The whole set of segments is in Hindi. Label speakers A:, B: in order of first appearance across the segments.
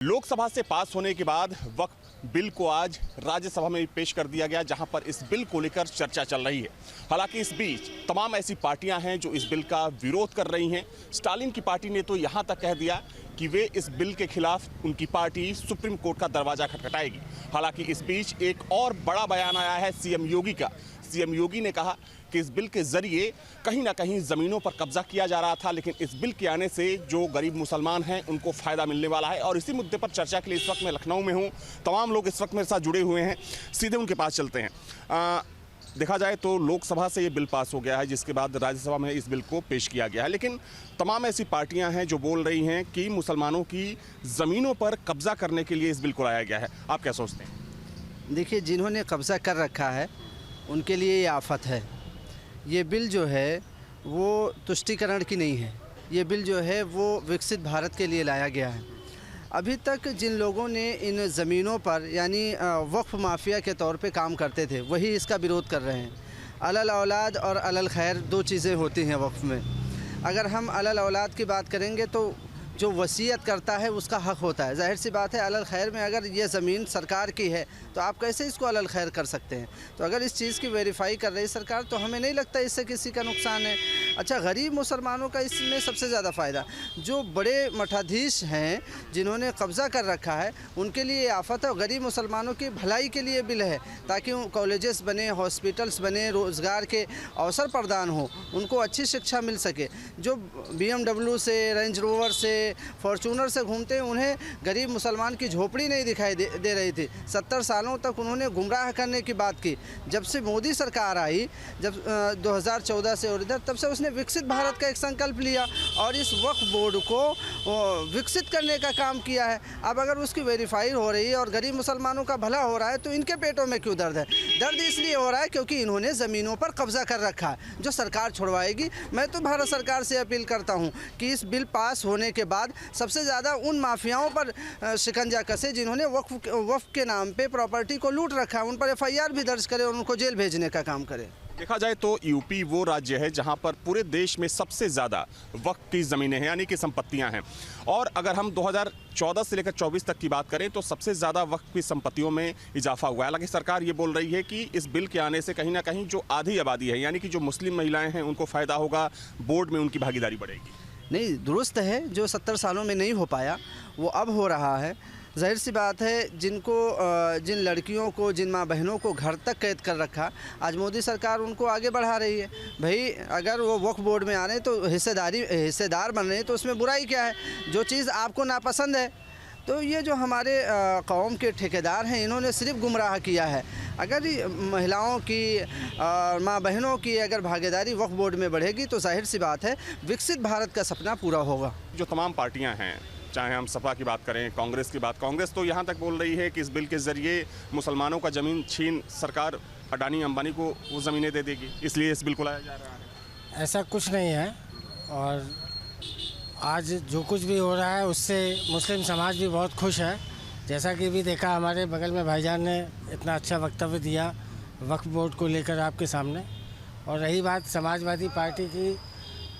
A: लोकसभा से पास होने के बाद वक्फ बिल को आज राज्यसभा में पेश कर दिया गया, जहां पर इस बिल को लेकर चर्चा चल रही है। हालांकि इस बीच तमाम ऐसी पार्टियां हैं जो इस बिल का विरोध कर रही हैं। स्टालिन की पार्टी ने तो यहां तक कह दिया कि वे इस बिल के खिलाफ उनकी पार्टी सुप्रीम कोर्ट का दरवाजा खटखटाएगी। हालांकि इस बीच एक और बड़ा बयान आया है सीएम योगी का। सीएम योगी ने कहा कि इस बिल के जरिए कहीं ना कहीं ज़मीनों पर कब्जा किया जा रहा था, लेकिन इस बिल के आने से जो गरीब मुसलमान हैं उनको फ़ायदा मिलने वाला है। और इसी मुद्दे पर चर्चा के लिए इस वक्त मैं लखनऊ में हूँ। तमाम लोग इस वक्त मेरे साथ जुड़े हुए हैं, सीधे उनके पास चलते हैं। देखा जाए तो लोकसभा से ये बिल पास हो गया है, जिसके बाद राज्यसभा में इस बिल को पेश किया गया है, लेकिन तमाम ऐसी पार्टियां हैं जो बोल रही हैं कि मुसलमानों की ज़मीनों पर कब्जा करने के लिए इस बिल को लाया गया है। आप क्या सोचते हैं?
B: देखिए, जिन्होंने कब्ज़ा कर रखा है उनके लिए ये आफत है। ये बिल जो है वो तुष्टीकरण की नहीं है। ये बिल जो है वो विकसित भारत के लिए लाया गया है। अभी तक जिन लोगों ने इन ज़मीनों पर यानी वक्फ माफिया के तौर पे काम करते थे, वही इसका विरोध कर रहे हैं। अलल औलाद और अलल खैर दो चीज़ें होती हैं वक्फ में। अगर हम अलल औलाद की बात करेंगे तो जो वसीयत करता है उसका हक़ होता है। ज़ाहिर सी बात है, अलल खैर में अगर ये ज़मीन सरकार की है तो आप कैसे इसको अलल खैर कर सकते हैं? तो अगर इस चीज़ की वेरीफाई कर रही सरकार तो हमें नहीं लगता इससे किसी का नुकसान है। अच्छा, गरीब मुसलमानों का इसमें सबसे ज़्यादा फ़ायदा, जो बड़े मठाधीश हैं जिन्होंने कब्ज़ा कर रखा है उनके लिए आफत है। गरीब मुसलमानों की भलाई के लिए बिल है, ताकि कॉलेजेस बने, हॉस्पिटल्स बने, रोज़गार के अवसर प्रदान हो, उनको अच्छी शिक्षा मिल सके। जो BMW से, रेंज रोवर से, फॉर्चूनर से घूमते हैं, उन्हें गरीब मुसलमान की झोपड़ी नहीं दिखाई दे रही थी। 70 सालों तक उन्होंने गुमराह करने की बात की। जब से मोदी सरकार आई, जब 2014 से और इधर, तब से उसने विकसित भारत का एक संकल्प लिया और इस वक्फ बोर्ड को विकसित करने का काम किया है। अब अगर उसकी वेरीफाई हो रही है और गरीब मुसलमानों का भला हो रहा है तो इनके पेटों में क्यों दर्द है? दर्द इसलिए हो रहा है क्योंकि इन्होंने ज़मीनों पर कब्जा कर रखा है, जो सरकार छुड़वाएगी। मैं तो भारत सरकार से अपील करता हूँ कि इस बिल पास होने के बाद सबसे ज़्यादा उन माफियाओं पर शिकंजा कसे जिन्होंने वक्फ के नाम पे प्रॉपर्टी को लूट रखा है। उन पर FIR भी दर्ज करे और उनको जेल भेजने का काम करे।
A: देखा जाए तो यूपी वो राज्य है जहां पर पूरे देश में सबसे ज़्यादा वक्फ की ज़मीनें हैं, यानी कि संपत्तियां हैं। और अगर हम 2014 से लेकर 24 तक की बात करें तो सबसे ज़्यादा वक्फ की संपत्तियों में इजाफा हुआ है। हालांकि सरकार ये बोल रही है कि इस बिल के आने से कहीं ना कहीं जो आधी आबादी है, यानी कि जो मुस्लिम महिलाएँ हैं, उनको फ़ायदा होगा, बोर्ड में उनकी भागीदारी बढ़ेगी।
B: नहीं, दुरुस्त है। जो 70 सालों में नहीं हो पाया वो अब हो रहा है। ज़ाहिर सी बात है, जिन लड़कियों को, जिन माँ बहनों को घर तक कैद कर रखा, आज मोदी सरकार उनको आगे बढ़ा रही है। भाई, अगर वो वक्फ बोर्ड में आ रहे तो हिस्सेदार बन रहे हैं तो उसमें बुराई क्या है? जो चीज़ आपको नापसंद है, तो ये जो हमारे कौम के ठेकेदार हैं, इन्होंने सिर्फ गुमराह किया है। अगर महिलाओं की और माँ बहनों की अगर भागीदारी वक्फ बोर्ड में बढ़ेगी तो जाहिर सी बात है विकसित भारत का सपना पूरा होगा।
A: जो तमाम पार्टियां हैं, चाहे हम सपा की बात करें, कांग्रेस की बात, कांग्रेस तो यहाँ तक बोल रही है कि इस बिल के ज़रिए मुसलमानों का ज़मीन छीन सरकार अडानी अंबानी को वो ज़मीनें दे देगी, इसलिए इस बिल को लाया जा रहा है।
C: ऐसा कुछ नहीं है। और आज जो कुछ भी हो रहा है उससे मुस्लिम समाज भी बहुत खुश है। जैसा कि भी देखा, हमारे बगल में भाईजान ने इतना अच्छा वक्तव्य दिया वक्फ बोर्ड को लेकर आपके सामने। और रही बात समाजवादी पार्टी की,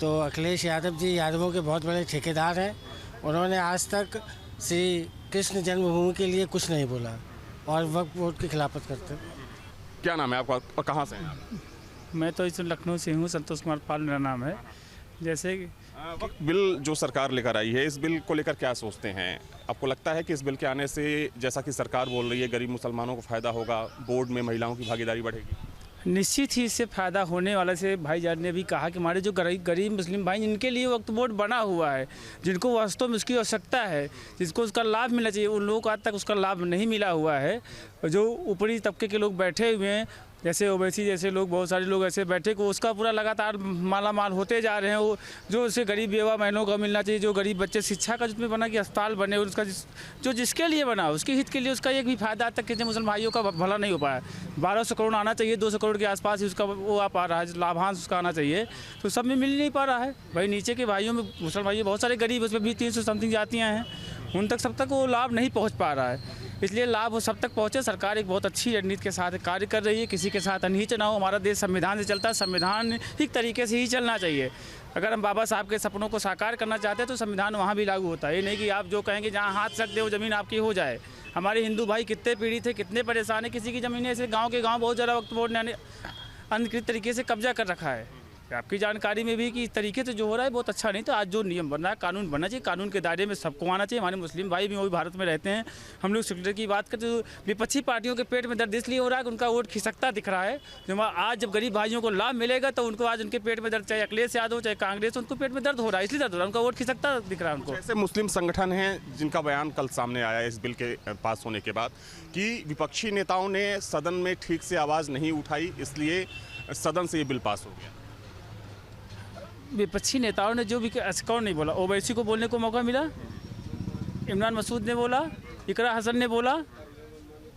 C: तो अखिलेश यादव जी यादवों के बहुत बड़े ठेकेदार हैं। उन्होंने आज तक श्री कृष्ण जन्मभूमि के लिए कुछ नहीं बोला और वक्फ बोर्ड की खिलाफत करते।
A: क्या नाम है आपका और कहाँ से हैं?
D: मैं तो इस लखनऊ से हूँ, संतोष कुमार पाल मेरा नाम है। जैसे
A: वक्फ बिल जो सरकार लेकर आई है, इस बिल को लेकर क्या सोचते हैं? आपको लगता है कि इस बिल के आने से, जैसा कि सरकार बोल रही है, गरीब मुसलमानों को फ़ायदा होगा, बोर्ड में महिलाओं की भागीदारी बढ़ेगी?
D: निश्चित ही इससे फ़ायदा होने वाला से भाईजान ने भी कहा कि हमारे जो गरीब मुस्लिम भाई, इनके लिए वक्फ बोर्ड बना हुआ है, जिनको वास्तव में उसकी आवश्यकता है, जिसको उसका लाभ मिलना चाहिए, उन लोगों को आज तक उसका लाभ नहीं मिला हुआ है। जो ऊपरी तबके के लोग बैठे हुए हैं, जैसे ओवैसी जैसे लोग, बहुत सारे लोग ऐसे बैठे को उसका पूरा लगातार माला माल होते जा रहे हैं। वो जो उसे गरीब बेवा महिलाओं को मिलना चाहिए, जो गरीब बच्चे शिक्षा का जिसमें बना कि अस्पताल बने, और उसका जो जिसके लिए बना उसके हित के लिए उसका एक भी फायदा आज तक कितने मुसलमान भाइयों का भला नहीं हो पाया। 1200 करोड़ आना चाहिए, 200 करोड़ के आसपास ही उसका वो आ पा रहा है, लाभांश उसका आना चाहिए, तो सब में मिल नहीं पा रहा है। भाई, नीचे के भाइयों में मुसलमान भाई बहुत सारे गरीब, उसमें भी 300 समथिंग जातियाँ हैं, उन तक सब तक वो लाभ नहीं पहुँच पा रहा है। इसलिए लाभ वो सब तक पहुँचे। सरकार एक बहुत अच्छी रणनीति के साथ कार्य कर रही है। किसी के साथ अनहीच ना हो। हमारा देश संविधान से चलता है, संवैधानिक तरीके से ही चलना चाहिए। अगर हम बाबा साहब के सपनों को साकार करना चाहते हैं तो संविधान वहाँ भी लागू होता है। ये नहीं कि आप जो कहेंगे जहाँ हाथ रख दे वो ज़मीन आपकी हो जाए। हमारे हिंदू भाई कितने पीड़ित थे, कितने परेशान हैं, किसी की ज़मीन ऐसे गांव के गांव बहुत ज़्यादा वक्त बोर्ड ने अनधिकृत तरीके से कब्जा कर रखा है। आपकी जानकारी में भी कि इस तरीके से जो हो रहा है बहुत अच्छा नहीं। तो आज जो नियम बन रहा है, कानून बनना चाहिए, कानून के दायरे में सबको आना चाहिए। हमारे मुस्लिम भाई भी वो भी भारत में रहते हैं। हम लोग सेक्युलर की बात करते तो विपक्षी पार्टियों के पेट में दर्द इसलिए हो रहा है कि उनका वोट खिसकता दिख रहा है। जो आज जब गरीब भाइयों को लाभ मिलेगा तो उनको आज उनके पेट में दर्द, चाहे अखिलेश यादव चाहे कांग्रेस, उनको पेट में दर्द हो रहा है, इसलिए दर्द हो रहा है, उनका वोट खिसकता दिख रहा है उनको।
A: ऐसे मुस्लिम संगठन हैं जिनका बयान कल सामने आया इस बिल के पास होने के बाद कि विपक्षी नेताओं ने सदन में ठीक से आवाज़ नहीं उठाई, इसलिए सदन से ये बिल पास हो गया।
D: विपक्षी नेताओं ने जो भी, कौन नहीं बोला, ओवैसी को बोलने को मौका मिला, इमरान मसूद ने बोला, इकरा हसन ने बोला।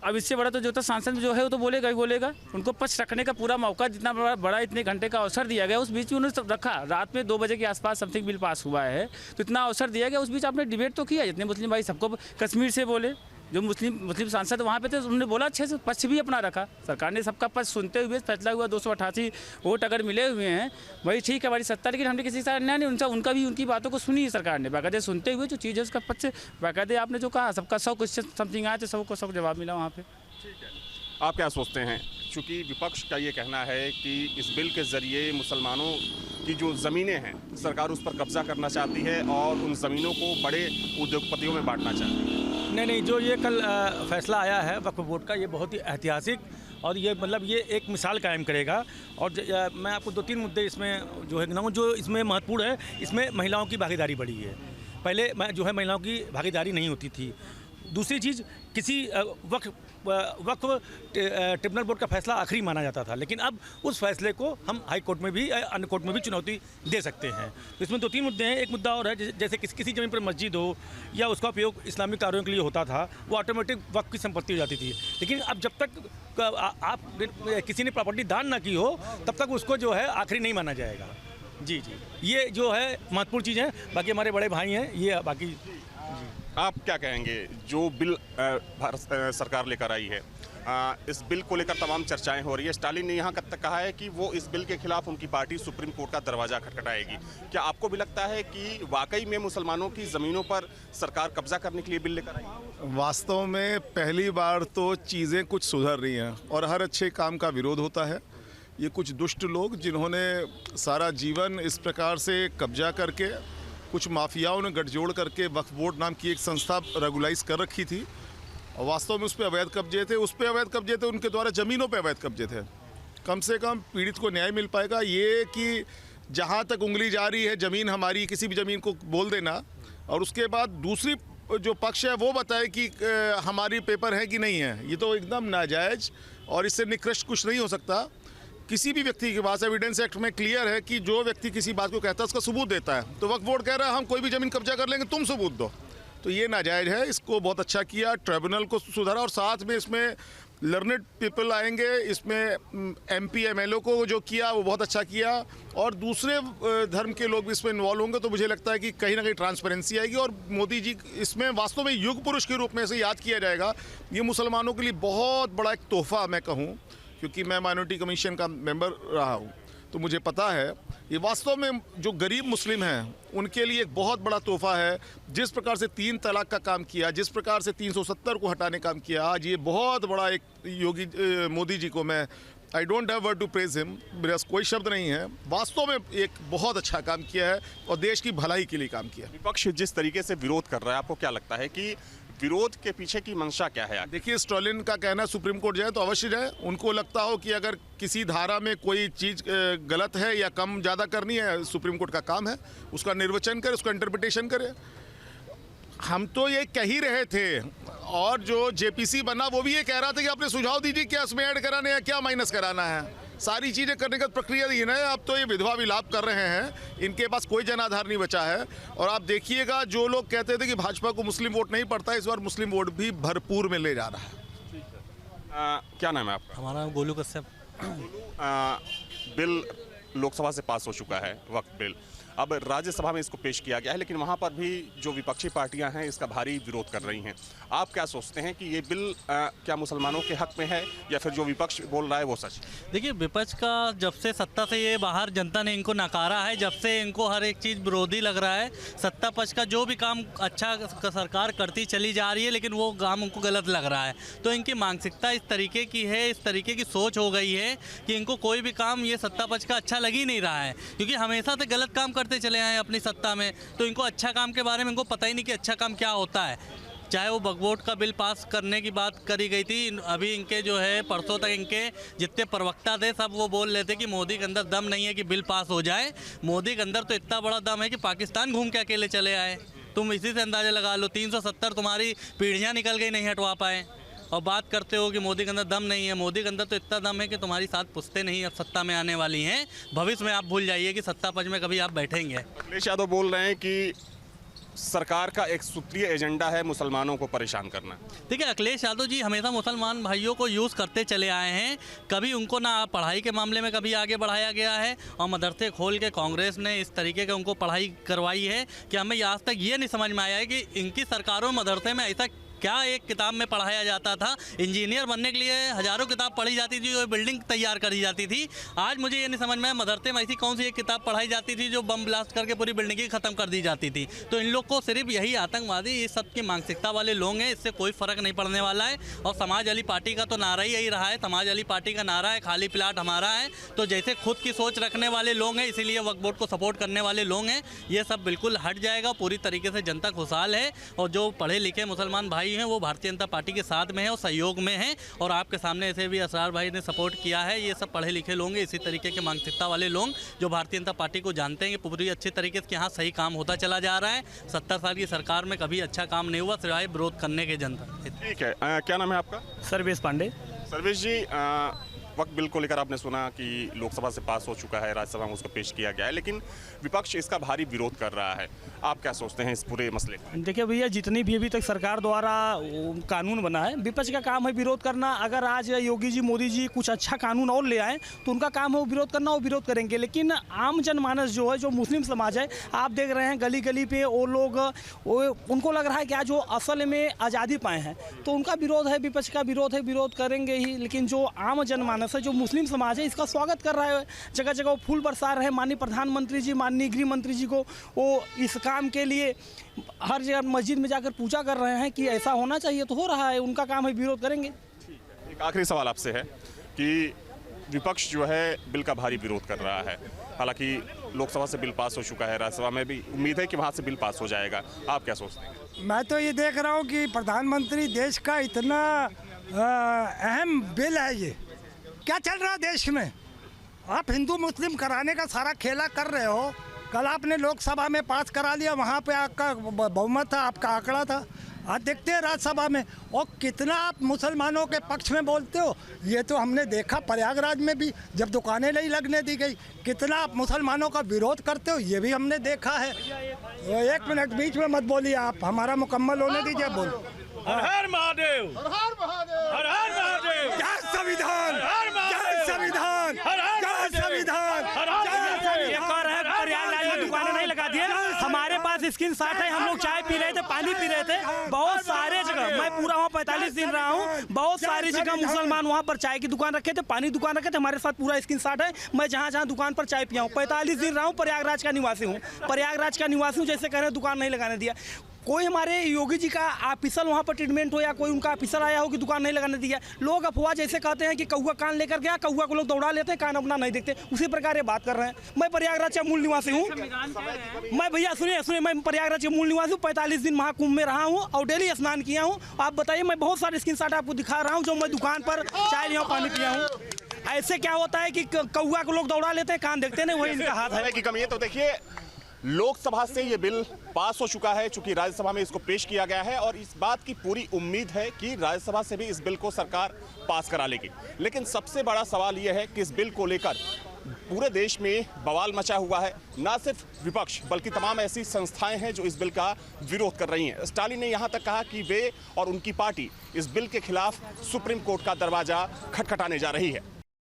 D: अब इससे बड़ा तो जो था सांसद जो है वो तो बोलेगा ही बोलेगा। उनको पक्ष रखने का पूरा मौका, जितना बड़ा इतने घंटे का अवसर दिया गया, उस बीच में उन्होंने रखा। रात में 2 बजे के आसपास समथिंग बिल पास हुआ है, तो इतना अवसर दिया गया, उस बीच आपने डिबेट तो किया। जितने मुस्लिम भाई सबको, कश्मीर से बोले, जो मुस्लिम सांसद वहाँ पे थे उन्होंने बोला अच्छे से, पक्ष भी अपना रखा। सरकार ने सबका पक्ष सुनते हुए फैसला हुआ। 288 वोट अगर मिले हुए हैं वही ठीक है, हमारी सत्ता, लेकिन हमने किसी से अन्याय नहीं, उनका भी उनकी बातों को सुनी सरकार ने बाकायदे, सुनते हुए जो चीज़ है उसका पक्ष बाकायदे आपने जो कहा, सबका 100 क्वेश्चन समथिंग आया तो 100 को 100 जवाब मिला वहाँ पे।
A: आप क्या सोचते हैं? चूँकि विपक्ष का ये कहना है कि इस बिल के ज़रिए मुसलमानों की जो ज़मीनें हैं सरकार उस पर कब्जा करना चाहती है और उन ज़मीनों को बड़े उद्योगपतियों में बांटना चाहती है।
E: नहीं, जो ये कल फैसला आया है वक्फ बोर्ड का, ये बहुत ही ऐतिहासिक और ये मतलब ये एक मिसाल कायम करेगा। और मैं आपको 2-3 मुद्दे इसमें जो है गिनाऊँ जो इसमें महत्वपूर्ण है। इसमें महिलाओं की भागीदारी बढ़ी है। पहले जो है महिलाओं की भागीदारी नहीं होती थी। दूसरी चीज़, किसी वक्फ ट्रिब्यूनल बोर्ड का फैसला आखिरी माना जाता था, लेकिन अब उस फैसले को हम हाई कोर्ट में भी, अन्य कोर्ट में भी चुनौती दे सकते हैं। तो इसमें 2-3 मुद्दे हैं। एक मुद्दा और है, जैसे किसी ज़मीन पर मस्जिद हो या उसका उपयोग इस्लामिक कार्यों के लिए होता था, वो ऑटोमेटिक वक्फ की संपत्ति हो जाती थी। लेकिन अब जब तक आप किसी ने प्रॉपर्टी दान ना की हो तब तक उसको जो है आखिरी नहीं माना जाएगा। जी, ये जो है महत्वपूर्ण चीज़ है। बाकी हमारे बड़े भाई हैं, ये बाकी।
A: आप क्या कहेंगे जो बिल भारत सरकार लेकर आई है? इस बिल को लेकर तमाम चर्चाएं हो रही है। स्टालिन ने यहाँ तक कहा है कि वो इस बिल के खिलाफ उनकी पार्टी सुप्रीम कोर्ट का दरवाजा खटखटाएगी। क्या आपको भी लगता है कि वाकई में मुसलमानों की ज़मीनों पर सरकार कब्जा करने के लिए बिल लेकर आई?
F: वास्तव में पहली बार तो चीज़ें कुछ सुधर रही हैं और हर अच्छे काम का विरोध होता है। ये कुछ दुष्ट लोग जिन्होंने सारा जीवन इस प्रकार से कब्जा करके, कुछ माफियाओं ने गठजोड़ करके वक्फ बोर्ड नाम की एक संस्था रेगुलाइज कर रखी थी और वास्तव में उस पर अवैध कब्जे थे, उनके द्वारा ज़मीनों पे अवैध कब्जे थे। कम से कम पीड़ित को न्याय मिल पाएगा। ये कि जहाँ तक उंगली जा रही है ज़मीन हमारी, किसी भी ज़मीन को बोल देना और उसके बाद दूसरी जो पक्ष है वो बताए कि हमारी पेपर है कि नहीं है, ये तो एकदम नाजायज़ और इससे निकृष्ट कुछ नहीं हो सकता। किसी भी व्यक्ति के पास एविडेंस एक्ट में क्लियर है कि जो व्यक्ति किसी बात को कहता है उसका सबूत देता है। तो वक्फ बोर्ड कह रहा है हम कोई भी ज़मीन कब्जा कर लेंगे, तुम सबूत दो, तो ये नाजायज़ है। इसको बहुत अच्छा किया, ट्रिब्यूनल को सुधारा और साथ में इसमें लर्नेड पीपल आएंगे, इसमें MP MLO को जो किया वो बहुत अच्छा किया और दूसरे धर्म के लोग भी इसमें इन्वॉल्व होंगे। तो मुझे लगता है कि कहीं ना कहीं ट्रांसपेरेंसी आएगी और मोदी जी इसमें वास्तव में युग पुरुष के रूप में से याद किया जाएगा। ये मुसलमानों के लिए बहुत बड़ा एक तोहफा मैं कहूँ, क्योंकि मैं माइनॉरिटी कमीशन का मेंबर रहा हूँ तो मुझे पता है ये वास्तव में जो गरीब मुस्लिम हैं उनके लिए एक बहुत बड़ा तोहफा है। जिस प्रकार से 3 तलाक का काम किया, जिस प्रकार से 370 को हटाने का काम किया, आज ये बहुत बड़ा एक मोदी जी को मैं I don't have word to praise him, मेरा कोई शब्द नहीं है। वास्तव में एक बहुत अच्छा काम किया है और देश की भलाई के लिए काम किया।
A: विपक्ष जिस तरीके से विरोध कर रहा है, आपको क्या लगता है कि विरोध के पीछे की मंशा क्या है?
F: देखिए, स्टालिन का कहना सुप्रीम कोर्ट जाए तो अवश्य जाए। उनको लगता हो कि अगर किसी धारा में कोई चीज़ गलत है या कम ज़्यादा करनी है, सुप्रीम कोर्ट का काम है, उसका निर्वचन करे, उसका इंटरप्रिटेशन करे। हम तो ये कह ही रहे थे और जो JPC बना वो भी ये कह रहा था कि आपने सुझाव दीजिए क्या इसमें ऐड कराना है, क्या माइनस कराना है। सारी चीज़ें करने का प्रक्रिया दी है। अब तो ये विधवा विलाप कर रहे हैं, इनके पास कोई जनाधार नहीं बचा है। और आप देखिएगा, जो लोग कहते थे कि भाजपा को मुस्लिम वोट नहीं पड़ता, इस बार मुस्लिम वोट भी भरपूर में ले जा रहा है।
A: क्या नाम है आपका?
G: हमारा नाम गोलू कश्यप।
A: बिल लोकसभा से पास हो चुका है, वक्फ बिल। अब राज्यसभा में इसको पेश किया गया है, लेकिन वहाँ पर भी जो विपक्षी पार्टियां हैं इसका भारी विरोध कर रही हैं। आप क्या सोचते हैं कि ये बिल क्या मुसलमानों के हक में है या फिर जो विपक्ष बोल रहा है वो सच?
G: देखिए, विपक्ष का जब से सत्ता से ये बाहर जनता ने इनको नकारा है, जब से इनको हर एक चीज़ विरोधी लग रहा है। सत्ता पक्ष का जो भी काम अच्छा सरकार करती चली जा रही है, लेकिन वो काम उनको गलत लग रहा है। तो इनकी मानसिकता इस तरीके की है, इस तरीके की सोच हो गई है कि इनको कोई भी काम ये सत्ता पक्ष का अच्छा लग ही नहीं रहा है, क्योंकि हमेशा से गलत काम करते चले आए अपनी सत्ता में। तो इनको अच्छा काम के बारे में इनको पता ही नहीं कि अच्छा काम क्या होता है। चाहे वो वक्फ बोर्ड का बिल पास करने की बात करी गई थी, अभी इनके जो है परसों तक इनके जितने प्रवक्ता थे सब वो बोल रहे थे कि मोदी के अंदर दम नहीं है कि बिल पास हो जाए। मोदी के अंदर तो इतना बड़ा दम है कि पाकिस्तान घूम के अकेले चले आए। तुम इसी से अंदाज़ा लगा लो, 370 तुम्हारी पीढ़ियाँ निकल गई, नहीं हटवा पाए। और बात करते हो कि मोदी के अंदर दम नहीं है। मोदी के अंदर तो इतना दम है कि तुम्हारी 7 पुश्तें नहीं अब सत्ता में आने वाली हैं। भविष्य में आप भूल जाइए कि सत्ता पक्ष में कभी आप बैठेंगे।
A: अखिलेश यादव बोल रहे हैं कि सरकार का एक सूत्रीय एजेंडा है मुसलमानों को परेशान करना।
G: देखिए, अखिलेश यादव जी हमेशा मुसलमान भाइयों को यूज़ करते चले आए हैं। कभी उनको ना पढ़ाई के मामले में कभी आगे बढ़ाया गया है, और मदरसे खोल के कांग्रेस ने इस तरीके के उनको पढ़ाई करवाई है कि हमें आज तक ये नहीं समझ में आया है कि इनकी सरकारों मदरसे में ऐसा क्या एक किताब में पढ़ाया जाता था। इंजीनियर बनने के लिए हज़ारों किताब पढ़ी जाती थी, जो बिल्डिंग तैयार करी जाती थी। आज मुझे ये नहीं समझ में आया मदरसे में ऐसी कौन सी एक किताब पढ़ाई जाती थी जो बम ब्लास्ट करके पूरी बिल्डिंग ही ख़त्म कर दी जाती थी। तो इन लोग को सिर्फ यही आतंकवादी, ये सब की मानसिकता वाले लोग हैं, इससे कोई फ़र्क नहीं पड़ने वाला है। और समाज वाली पार्टी का तो नारा ही यही रहा है, समाज वाली पार्टी का नारा है खाली प्लाट हमारा है। तो जैसे खुद की सोच रखने वाले लोग हैं, इसीलिए वक्फ बोर्ड को सपोर्ट करने वाले लोग हैं, ये सब बिल्कुल हट जाएगा। पूरी तरीके से जनता खुशहाल है, और जो पढ़े लिखे मुसलमान भाई हैं वो भारतीय जनता पार्टी के साथ में है और सहयोग में है। और आपके सामने ऐसे भी असरार भाई ने सपोर्ट किया है। ये सब पढ़े लिखे लोग हैं, इसी तरीके के मानसिकता वाले लोग जो भारतीय जनता पार्टी को जानते हैं कि पूरी अच्छे तरीके से यहाँ सही काम होता चला जा रहा है। 70 साल की सरकार में कभी अच्छा काम नहीं हुआ सिवाय विरोध करने के जनता।
A: ठीक है, क्या नाम है आपका?
D: सर्वेश पांडे।
A: सर्वेश जी, वक्त बिल को लेकर आपने सुना कि लोकसभा से पास हो चुका है, राज्यसभा में उसको पेश किया गया है, लेकिन विपक्ष इसका भारी विरोध कर रहा है। आप क्या सोचते हैं इस पूरे मसले का?
D: देखिए भैया, जितनी भी अभी तक सरकार द्वारा कानून बना है, विपक्ष का काम है विरोध करना। अगर आज योगी जी, मोदी जी कुछ अच्छा कानून और ले आए तो उनका काम है वो विरोध करना, वो विरोध करेंगे। लेकिन आम जनमानस जो है, जो मुस्लिम समाज है, आप देख रहे हैं गली गली पे वो लोग, उनको लग रहा है कि आज वो असल में आज़ादी पाए हैं, तो उनका विरोध है, विपक्ष का विरोध है, विरोध करेंगे ही। लेकिन जो आम जनमानस है, जो मुस्लिम समाज है, इसका स्वागत कर रहा है। जगह जगह वो फूल बरसा रहे हैं। माननीय प्रधानमंत्री जी, माननीय गृह मंत्री जी को वो इस काम के लिए हर जगह मस्जिद में जाकर पूजा कर रहे हैं कि ऐसा होना चाहिए, तो हो रहा है। उनका काम है, विरोध करेंगे।
A: एक आखिरी सवाल आपसे है कि विपक्ष जो है बिल का भारी विरोध कर रहा है, हालांकि लोकसभा से बिल पास हो चुका है, राज्यसभा में भी उम्मीद है कि वहाँ से बिल पास हो जाएगा। आप क्या सोचते हैं?
H: मैं तो ये देख रहा हूँ कि प्रधानमंत्री देश का इतना अहम बिल है, ये क्या चल रहा है देश में। आप हिंदू मुस्लिम कराने का सारा खेला कर रहे हो। कल आपने लोकसभा में पास करा लिया, वहाँ पे आपका बहुमत था, आपका आंकड़ा था। आज देखते हैं राज्यसभा में, और कितना आप मुसलमानों के पक्ष में बोलते हो। ये तो हमने देखा प्रयागराज में भी, जब दुकानें नहीं लगने दी गई, कितना आप मुसलमानों का विरोध करते हो, ये भी हमने देखा है। 1 मिनट बीच में मत बोलिए, आप हमारा मुकम्मल होने दीजिए। बोलो।
E: हर हर महादेव, हर हर महादेव, हर हर महादेव,
H: जय संविधान, जय संविधान, जय संविधान।
D: प्रयागराज में दुकानें नहीं लगा दिए, हमारे पास स्क्रीन शॉट है। हम लोग चाय पी रहे थे, पानी पी रहे थे, बहुत सारे जगह, मैं पूरा वहाँ 45 दिन रहा हूँ, बहुत सारी जगह मुसलमान वहाँ पर चाय की दुकान रखे थे, पानी दुकान रखे थे। हमारे साथ पूरा स्क्रीन शॉट है। मैं जहाँ जहाँ दुकान पर चाय पिया हूँ, 45 दिन रहा हूँ, प्रयागराज का निवासी हूँ। प्रयागराज का निवासी हूँ, जैसे कह रहे हैं दुकान नहीं लगाने दिया। कोई हमारे योगी जी का ऑफिसर वहाँ पर ट्रीटमेंट हो, या कोई उनका ऑफिसर आया हो कि दुकान नहीं लगाने दिया। लोग अफवाह जैसे कहते हैं कि कौआ कान लेकर गया, कौआ को लोग दौड़ा लेते हैं, कान अपना नहीं देखते, उसी प्रकार ये बात कर रहे हैं। मैं प्रयागराज का मूल निवासी हूँ। मैं भैया सुनिए, मैं प्रयागराज के मूल निवासी हूँ। 45 दिन महाकुंभ में रहा हूँ और डेली स्नान किया हूँ। आप बताइए, मैं बहुत सारे स्क्रीनशॉट आपको दिखा रहा हूँ, जो मैं दुकान पर चाय लिया, पानी पिया हूँ। ऐसे क्या होता है कि कौआ को लोग दौड़ा लेते हैं, कान देखते नहीं, वही इनका हाथ है
A: की कमी है। तो देखिए, लोकसभा से ये बिल पास हो चुका है, चूंकि राज्यसभा में इसको पेश किया गया है, और इस बात की पूरी उम्मीद है कि राज्यसभा से भी इस बिल को सरकार पास करा लेगी। लेकिन सबसे बड़ा सवाल यह है कि इस बिल को लेकर पूरे देश में बवाल मचा हुआ है। ना सिर्फ विपक्ष बल्कि तमाम ऐसी संस्थाएं हैं जो इस बिल का विरोध कर रही हैं। स्टालिन ने यहां तक कहा कि वे और उनकी पार्टी इस बिल के खिलाफ सुप्रीम कोर्ट का दरवाजा खटखटाने जा रही है।